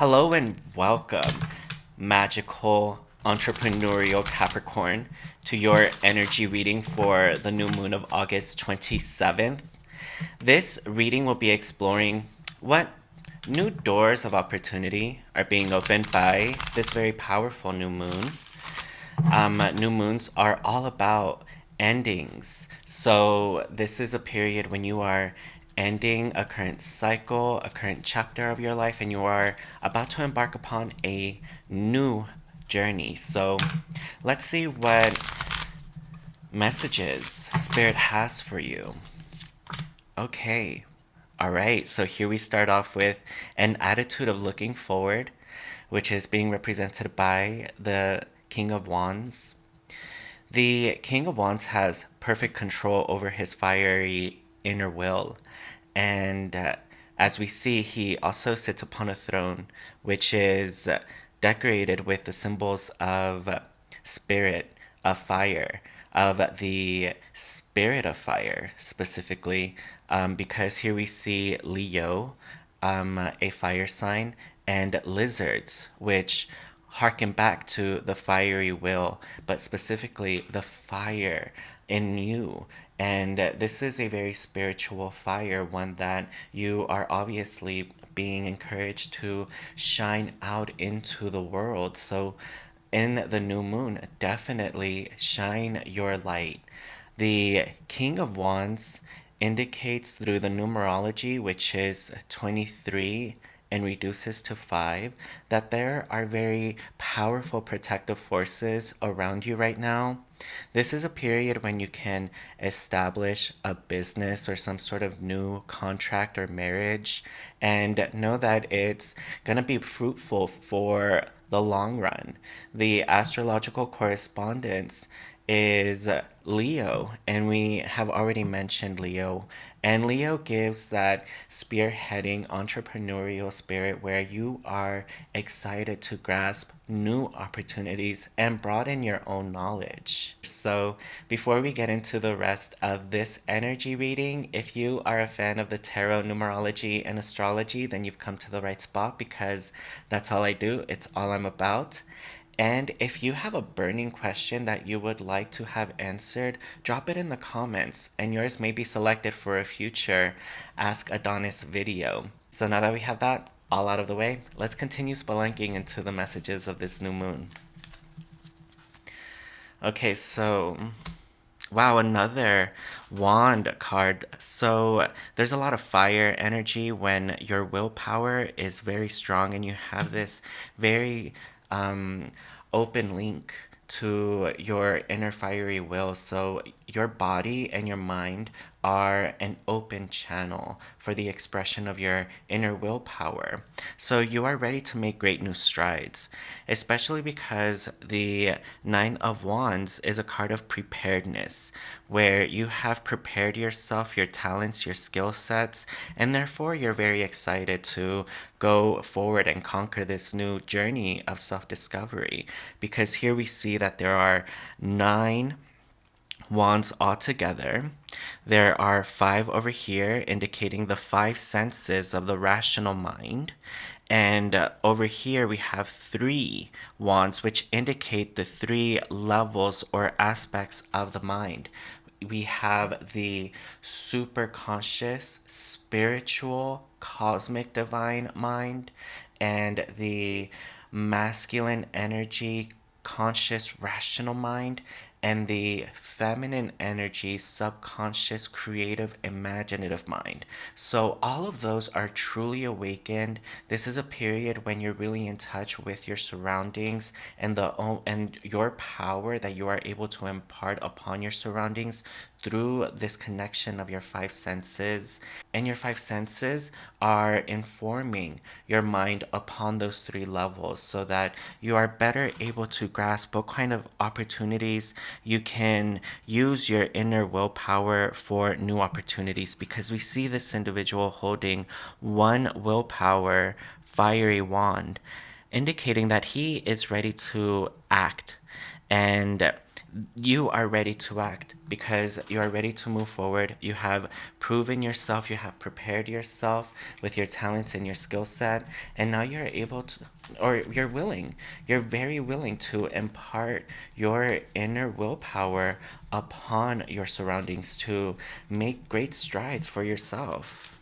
Hello and welcome, magical entrepreneurial Capricorn, to your energy reading for the new moon of August 27th. This reading will be exploring what new doors of opportunity are being opened by this very powerful new moon. New moons are all about endings. So, this is a period when you are ending a current cycle, a current chapter of your life, and you are about to embark upon a new journey. So, let's see what messages Spirit has for you. Okay. All right. So, here we start off with an attitude of looking forward, which is being represented by the King of Wands. The King of Wands has perfect control over his fiery inner will. And as we see, he also sits upon a throne, which is decorated with the symbols of spirit, of fire, of the spirit of fire specifically, because here we see Leo, a fire sign, and lizards, which harken back to the fiery will, but specifically the fire in you. And this is a very spiritual fire, one that you are obviously being encouraged to shine out into the world. So, in the new moon, definitely shine your light. The King of Wands indicates through the numerology, which is 23 and reduces to 5, that there are very powerful protective forces around you right now. This is a period when you can establish a business or some sort of new contract or marriage and know that it's going to be fruitful for the long run. The astrological correspondence is Leo, and we have already mentioned Leo. And Leo gives that spearheading entrepreneurial spirit where you are excited to grasp new opportunities and broaden your own knowledge. So, before we get into the rest of this energy reading, if you are a fan of the tarot, numerology, and astrology, then you've come to the right spot because that's all I do, it's all I'm about. And if you have a burning question that you would like to have answered, drop it in the comments, and yours may be selected for a future Ask Adonis video. So now that we have that all out of the way, let's continue spelunking into the messages of this new moon. Okay, so wow, another wand card. So there's a lot of fire energy when your willpower is very strong and you have this very open link to your inner fiery will. So your body and your mind are an open channel for the expression of your inner willpower. So you are ready to make great new strides, especially because the Nine of Wands is a card of preparedness, where you have prepared yourself, your talents, your skill sets, and therefore you're very excited to go forward and conquer this new journey of self-discovery. Because here we see that there are 9 wands altogether. There are 5 over here, indicating the 5 senses of the rational mind. And over here we have 3 wands, which indicate the 3 levels or aspects of the mind. We have the super conscious, spiritual, cosmic divine mind, and the masculine energy, conscious, rational mind, and the feminine energy, subconscious, creative, imaginative mind. So all of those are truly awakened. This is a period when you're really in touch with your surroundings and your power that you are able to impart upon your surroundings through this connection of your 5 senses. And your 5 senses are informing your mind upon those 3 levels so that you are better able to grasp what kind of opportunities you can use your inner willpower for new opportunities, because we see this individual holding one willpower fiery wand, indicating that he is ready to act. And you are ready to act because you are ready to move forward. You have proven yourself, you have prepared yourself with your talents and your skill set, and now you're able to, or you're very willing to impart your inner willpower upon your surroundings to make great strides for yourself.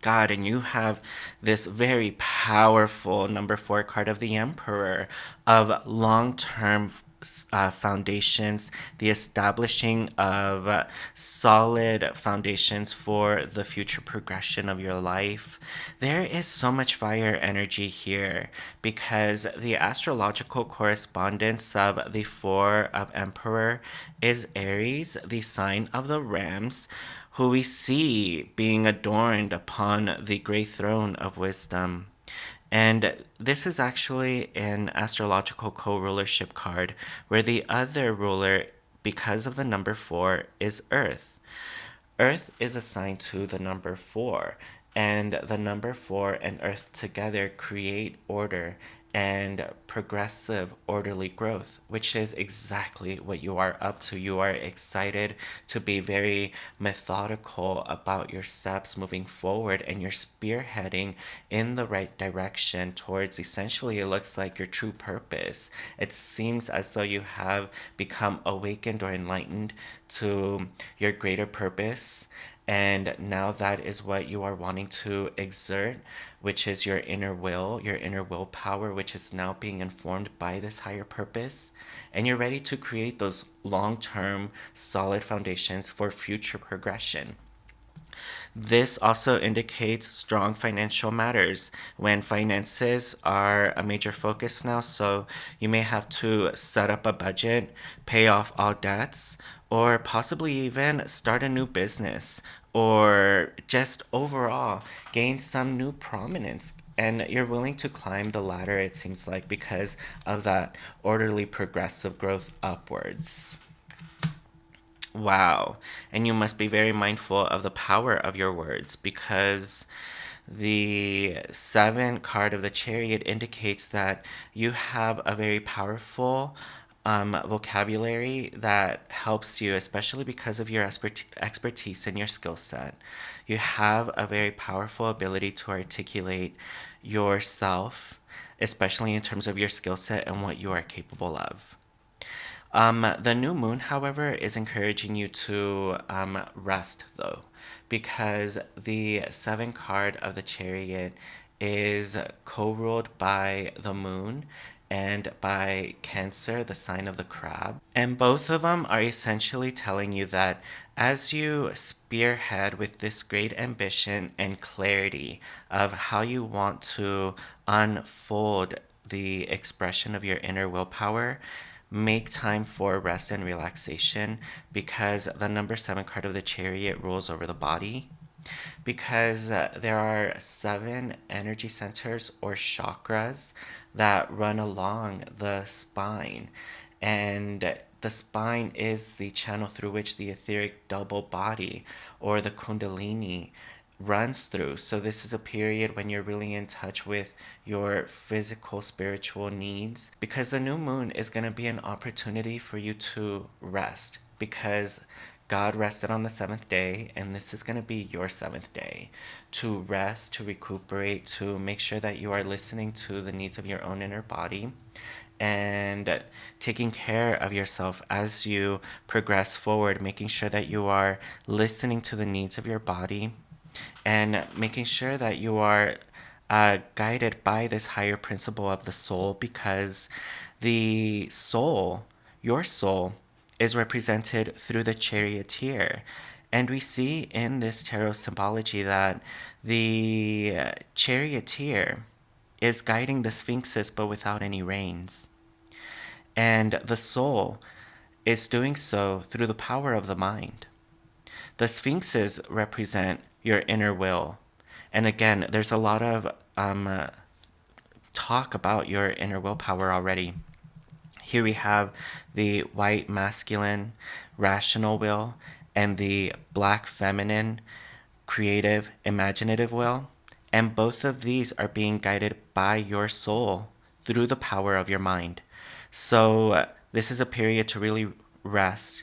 God, and you have this very powerful number four card of the Emperor of long term foundations, the establishing of solid foundations for the future progression of your life. There is so much fire energy here because the astrological correspondence of the Four of Emperor is Aries, the sign of the Rams, who we see being adorned upon the great throne of wisdom. And this is actually an astrological co rulership card where the other ruler, because of the number four, is Earth. Earth is assigned to the number four, and the number four and Earth together create order and progressive, orderly growth, which is exactly what you are up to. You are excited to be very methodical about your steps moving forward, and you're spearheading in the right direction towards essentially, it looks like your true purpose. It seems as though you have become awakened or enlightened to your greater purpose, and now that is what you are wanting to exert, which is your inner will, your inner willpower, which is now being informed by this higher purpose. And you're ready to create those long term, solid foundations for future progression. This also indicates strong financial matters when finances are a major focus now. So you may have to set up a budget, pay off all debts, or possibly even start a new business, or just overall gain some new prominence. And you're willing to climb the ladder, it seems like, because of that orderly progressive growth upwards. Wow. And you must be very mindful of the power of your words because the seven card of the chariot indicates that you have a very powerful vocabulary that helps you, especially because of your expertise and your skill set. You have a very powerful ability to articulate yourself, especially in terms of your skill set and what you are capable of. The new moon, however, is encouraging you to rest, though, because the seven card of the chariot is co ruled by the moon and by Cancer, the sign of the crab. And both of them are essentially telling you that as you spearhead with this great ambition and clarity of how you want to unfold the expression of your inner willpower, make time for rest and relaxation because the number seven card of the chariot rules over the body. Because there are seven energy centers or chakras that run along the spine, and the spine is the channel through which the etheric double body or the kundalini runs through. So this is a period when you're really in touch with your physical, spiritual needs because the new moon is going to be an opportunity for you to rest because God rested on the seventh day, and this is going to be your seventh day to rest, to recuperate, to make sure that you are listening to the needs of your own inner body and taking care of yourself as you progress forward, making sure that you are listening to the needs of your body and making sure that you are guided by this higher principle of the soul because the soul, your soul, is represented through the charioteer. And we see in this tarot symbology that the charioteer is guiding the sphinxes but without any reins. And the soul is doing so through the power of the mind. The sphinxes represent your inner will. And again, there's a lot of talk about your inner willpower already. Here we have the white masculine rational will and the black feminine creative imaginative will. And both of these are being guided by your soul through the power of your mind. So This is a period to really rest,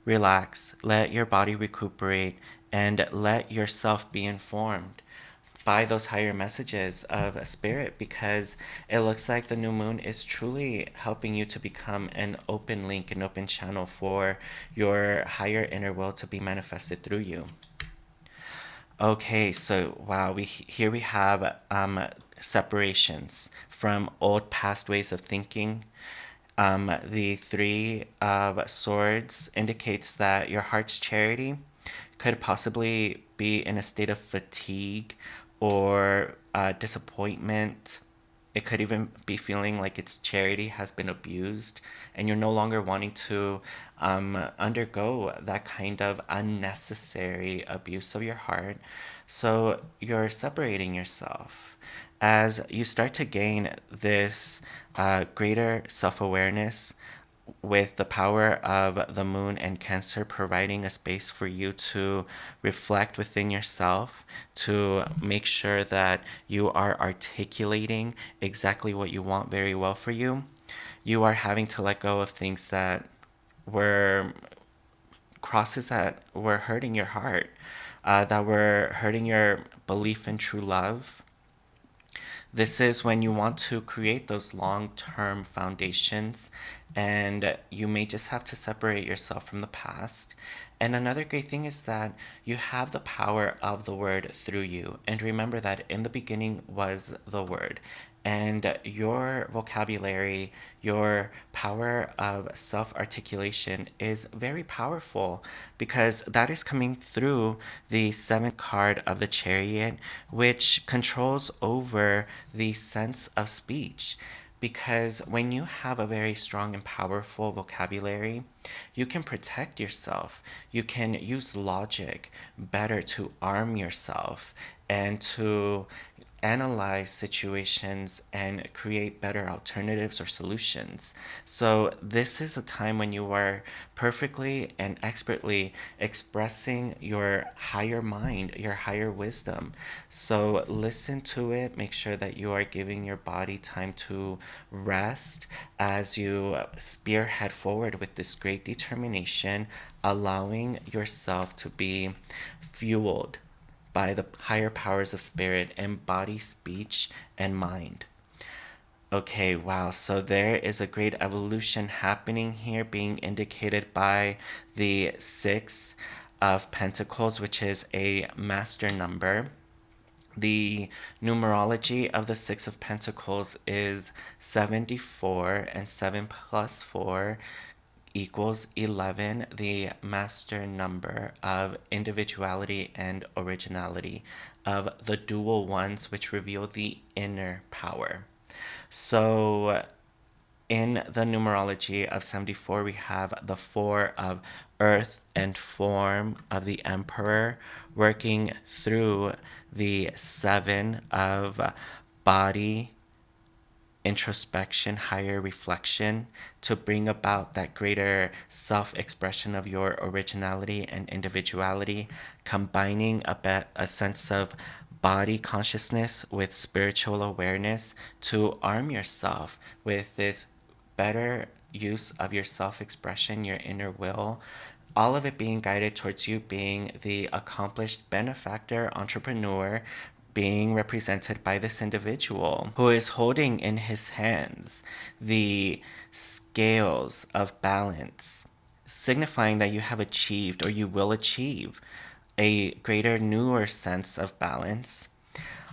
relax, let your body recuperate, and let yourself be informed by those higher messages of a spirit, because it looks like the new moon is truly helping you to become an open link, an open channel for your higher inner will to be manifested through you. Okay, so wow, here we have separations from old past ways of thinking. The Three of Swords indicates that your heart's charity could possibly be in a state of fatigue or disappointment. It could even be feeling like its charity has been abused, and you're no longer wanting to undergo that kind of unnecessary abuse of your heart. So you're separating yourself. As you start to gain this greater self awareness, with the power of the moon and Cancer providing a space for you to reflect within yourself, to make sure that you are articulating exactly what you want very well for you. You are having to let go of things that were crosses that were hurting your heart, that were hurting your belief in true love. This is when you want to create those long term foundations, and you may just have to separate yourself from the past. And another great thing is that you have the power of the word through you. And remember that in the beginning was the word. And your vocabulary, your power of self articulation is very powerful, because that is coming through the seventh card of the Chariot, which controls over the sense of speech. Because when you have a very strong and powerful vocabulary, you can protect yourself. You can use logic better to arm yourself and to analyze situations and create better alternatives or solutions. So, this is a time when you are perfectly and expertly expressing your higher mind, your higher wisdom. So, listen to it. Make sure that you are giving your body time to rest as you spearhead forward with this great determination, allowing yourself to be fueled by the higher powers of spirit and body, speech, and mind. Okay, wow. So there is a great evolution happening here, being indicated by the Six of Pentacles, which is a master number. The numerology of the Six of Pentacles is 74, and 7 plus 4 equals 11, the master number of individuality and originality, of the dual ones, which reveal the inner power. So, in the numerology of 74, we have the 4 of earth and form of the emperor, working through the 7 of body, introspection, higher reflection, to bring about that greater self expression of your originality and individuality, combining a sense of body consciousness with spiritual awareness to arm yourself with this better use of your self expression, your inner will, all of it being guided towards you being the accomplished benefactor, entrepreneur, being represented by this individual who is holding in his hands the scales of balance, signifying that you have achieved or you will achieve a greater, newer sense of balance.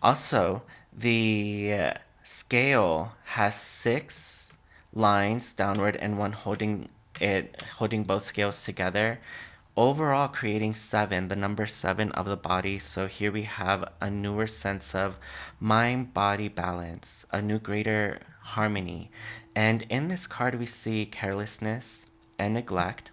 Also, the scale has 6 lines downward and one holding both scales together, overall creating 7, the number 7 of the body. So here we have a newer sense of mind body balance, a new greater harmony. And in this card we see carelessness and neglect.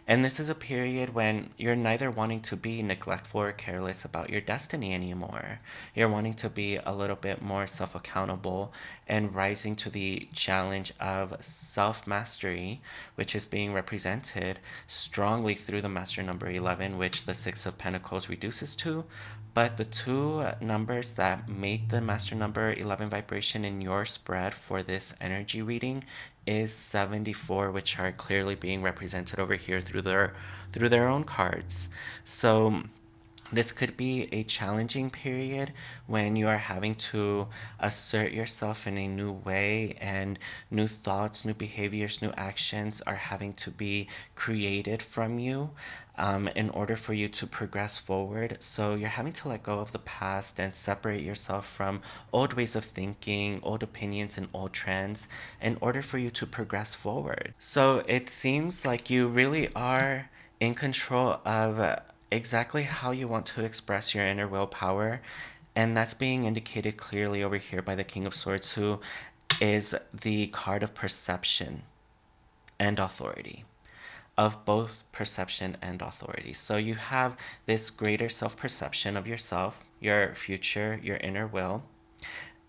And this is a period when you're neither wanting to be neglectful or careless about your destiny anymore. You're wanting to be a little bit more self accountable and rising to the challenge of self mastery, which is being represented strongly through the master number 11, which the Six of Pentacles reduces to. But the two numbers that make the master number 11 vibration in your spread for this energy reading is 74, which are clearly being represented over here through their own cards. So this could be a challenging period when you are having to assert yourself in a new way, and new thoughts, new behaviors, new actions are having to be created from you in order for you to progress forward. So you're having to let go of the past and separate yourself from old ways of thinking, old opinions, and old trends in order for you to progress forward. So it seems like you really are in control of exactly how you want to express your inner willpower. And that's being indicated clearly over here by the King of Swords, who is the card of perception and authority, of both perception and authority. So you have this greater self perception of yourself, your future, your inner will.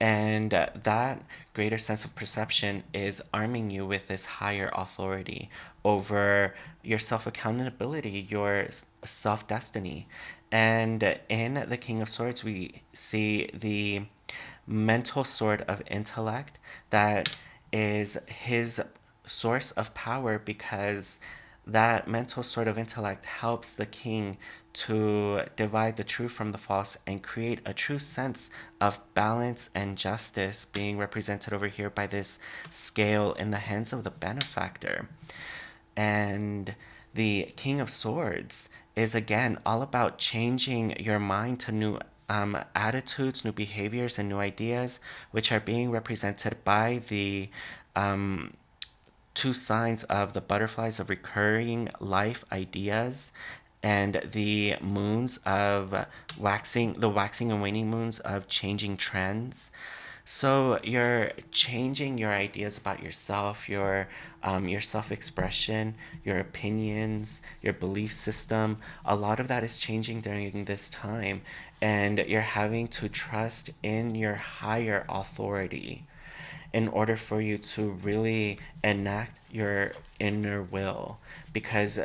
And that greater sense of perception is arming you with this higher authority over your self accountability, your self destiny. And in the King of Swords, we see the mental sword of intellect that is his source of power, because that mental sort of intellect helps the king to divide the true from the false and create a true sense of balance and justice, being represented over here by this scale in the hands of the benefactor. And the King of Swords is again all about changing your mind to new attitudes, new behaviors, and new ideas, which are being represented by the two signs of the butterflies of recurring life ideas, and the moons of the waxing and waning moons of changing trends. So you're changing your ideas about yourself, your self-expression, your opinions, your belief system. A lot of that is changing during this time, and you're having to trust in your higher authority in order for you to really enact your inner will, because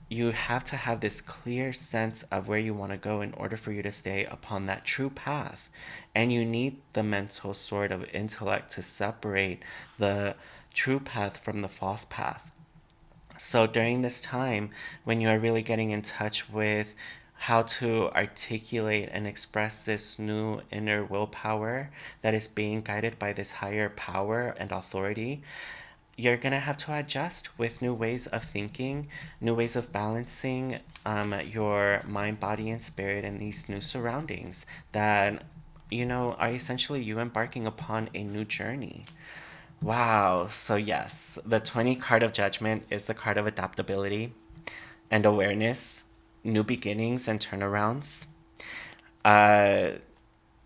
you have to have this clear sense of where you want to go in order for you to stay upon that true path. And you need the mental sword of intellect to separate the true path from the false path. So during this time, when you are really getting in touch with how to articulate and express this new inner willpower that is being guided by this higher power and authority, you're going to have to adjust with new ways of thinking, new ways of balancing your mind, body, and spirit in these new surroundings that, are essentially you embarking upon a new journey. Wow. So, yes, the 20 card of judgment is the card of adaptability and awareness, new beginnings, and turnarounds. Uh,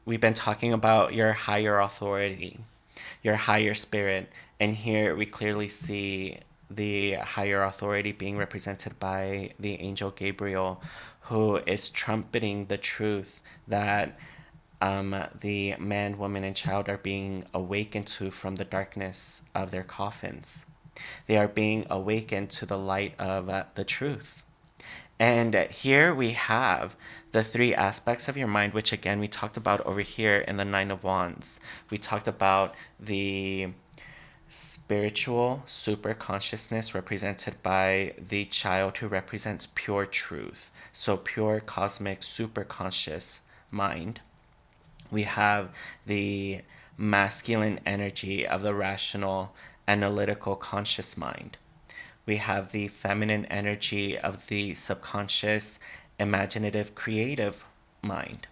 we've been talking about your higher authority, your higher spirit, and here we clearly see the higher authority being represented by the angel Gabriel, who is trumpeting the truth that the man, woman, and child are being awakened to from the darkness of their coffins. They are being awakened to the light of the truth. And here we have the three aspects of your mind, which again we talked about over here in the Nine of Wands. We talked about the spiritual super consciousness represented by the child, who represents pure truth. So pure cosmic super conscious mind. We have the masculine energy of the rational, analytical, conscious mind. We have the feminine energy of the subconscious, imaginative, creative mind.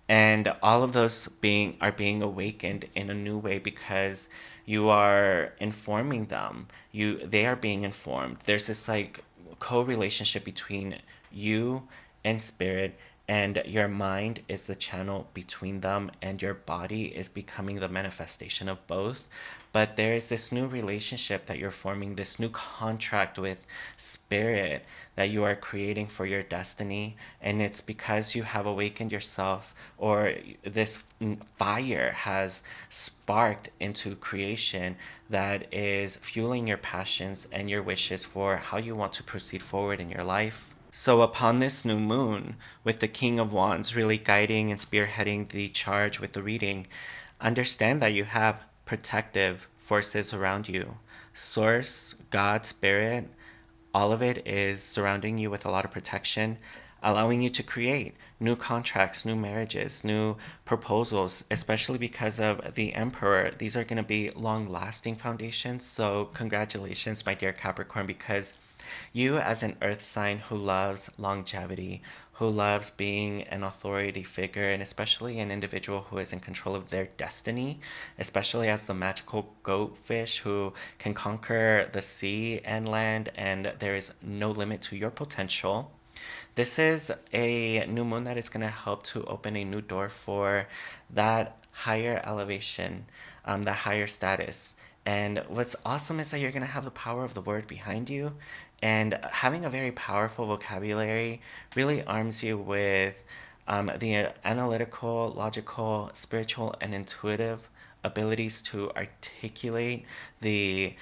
And all of those are being awakened in a new way, because you are informing them. They are being informed. There's this like co-relationship between you and spirit, and your mind is the channel between them, and your body is becoming the manifestation of both. But there is this new relationship that you're forming, this new contract with spirit that you are creating for your destiny. And it's because you have awakened yourself, or this fire has sparked into creation that is fueling your passions and your wishes for how you want to proceed forward in your life. So, upon this new moon, with the King of Wands really guiding and spearheading the charge with the reading, understand that you have protective forces around you. Source, God, Spirit, all of it is surrounding you with a lot of protection, allowing you to create new contracts, new marriages, new proposals, especially because of the Emperor. These are going to be long lasting foundations. So, congratulations, my dear Capricorn, because you, as an earth sign who loves longevity, who loves being an authority figure, and especially an individual who is in control of their destiny, especially as the magical goatfish who can conquer the sea and land, and there is no limit to your potential. This is a new moon that is going to help to open a new door for that higher elevation, that higher status. And what's awesome is that you're going to have the power of the word behind you. And having a very powerful vocabulary really arms you with the analytical, logical, spiritual, and intuitive abilities to articulate the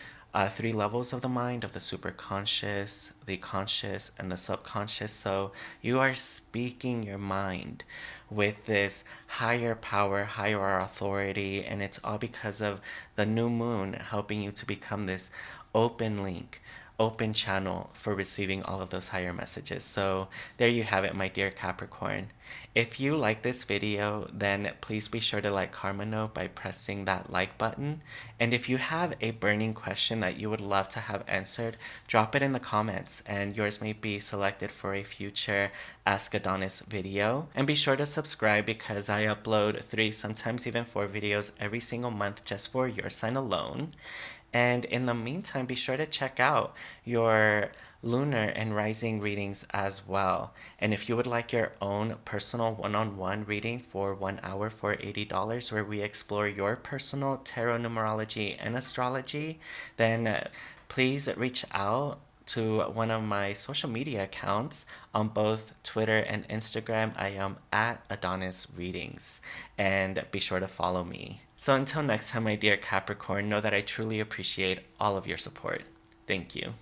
three levels of the mind, of the superconscious, the conscious, and the subconscious. So you are speaking your mind with this higher power, higher authority, and it's all because of the new moon helping you to become this open link, open channel for receiving all of those higher messages. So there you have it, my dear Capricorn. If you like this video, then please be sure to let Karma know by pressing that like button. And if you have a burning question that you would love to have answered, drop it in the comments and yours may be selected for a future Ask Adonis video. And be sure to subscribe because I upload 3, sometimes even 4 videos every single month just for your sign alone. And in the meantime, be sure to check out your lunar and rising readings as well. And if you would like your own personal one-on-one reading for 1 hour for $80, where we explore your personal tarot numerology and astrology, then please reach out to one of my social media accounts on both Twitter and Instagram. I am at Adonis Readings, and be sure to follow me. So until next time, my dear Capricorn, know that I truly appreciate all of your support. Thank you.